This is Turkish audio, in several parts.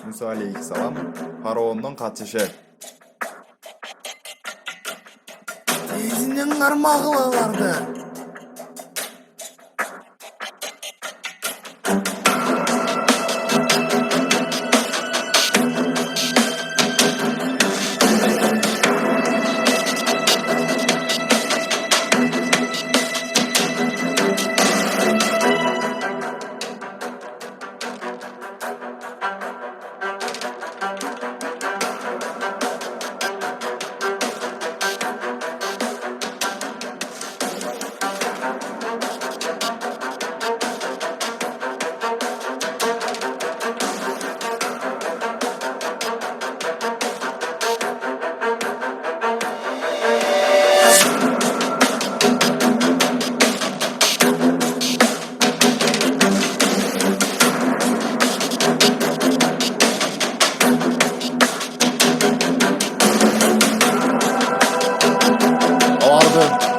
Musa aleyhisselam Faraon'un kaçışı. Teyzinin karmağı vardı.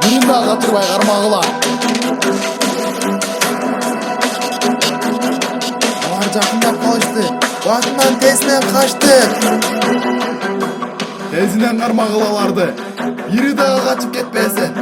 Birini daha katırmay karmağılar. Avar jakında kaçtı. Batman tesinden kaçtı. Teyzinden karmağıla vardı. Biri daha kaçıp gitmesin.